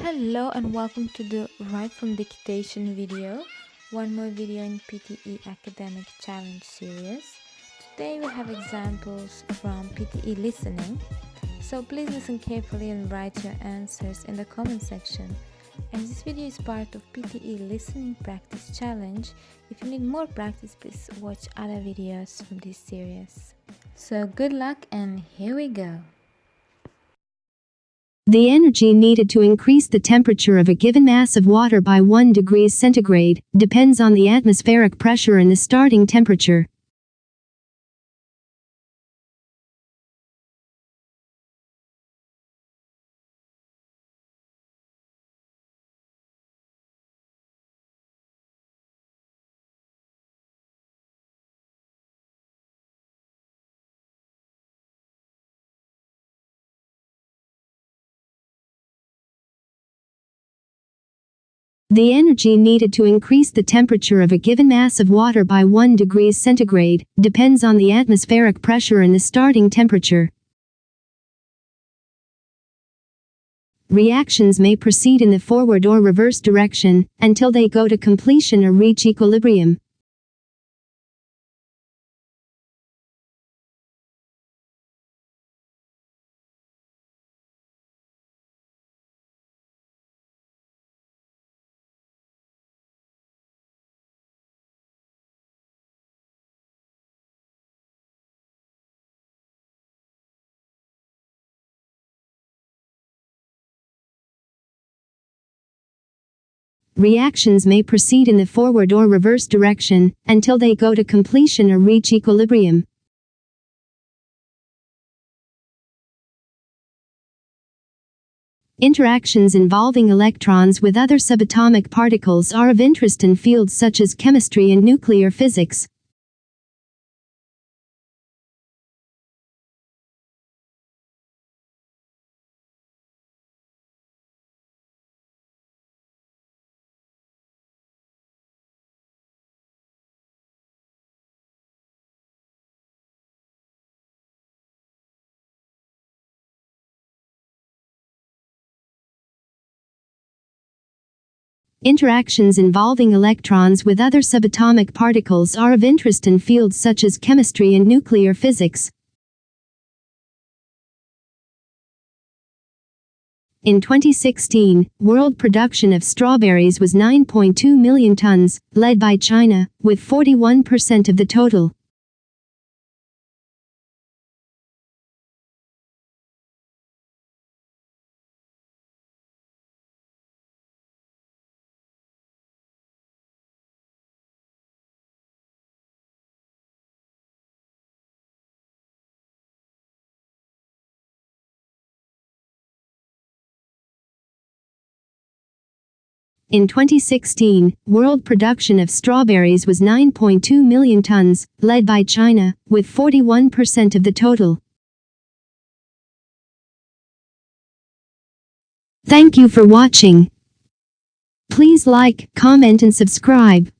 Hello and welcome to the Right from Dictation video, one more video in PTE Academic Challenge series. Today we have examples from PTE listening, so please listen carefully and write your answers in the comment section. And this video is part of PTE Listening Practice Challenge. If you need more practice, please watch other videos from this series. So good luck and here we go. The energy needed to increase the temperature of a given mass of water by 1 degree centigrade depends on the atmospheric pressure and the starting temperature. The energy needed to increase the temperature of a given mass of water by 1 degree centigrade depends on the atmospheric pressure and the starting temperature. Reactions may proceed in the forward or reverse direction until they go to completion or reach equilibrium. Reactions may proceed in the forward or reverse direction until they go to completion or reach equilibrium. Interactions involving electrons with other subatomic particles are of interest in fields such as chemistry and nuclear physics. Interactions involving electrons with other subatomic particles are of interest in fields such as chemistry and nuclear physics. In 2016, world production of strawberries was 9.2 million tons, led by China, with 41% of the total. In 2016, world production of strawberries was 9.2 million tons, led by China, with 41% of the total. Thank you for watching. Please like, comment and subscribe.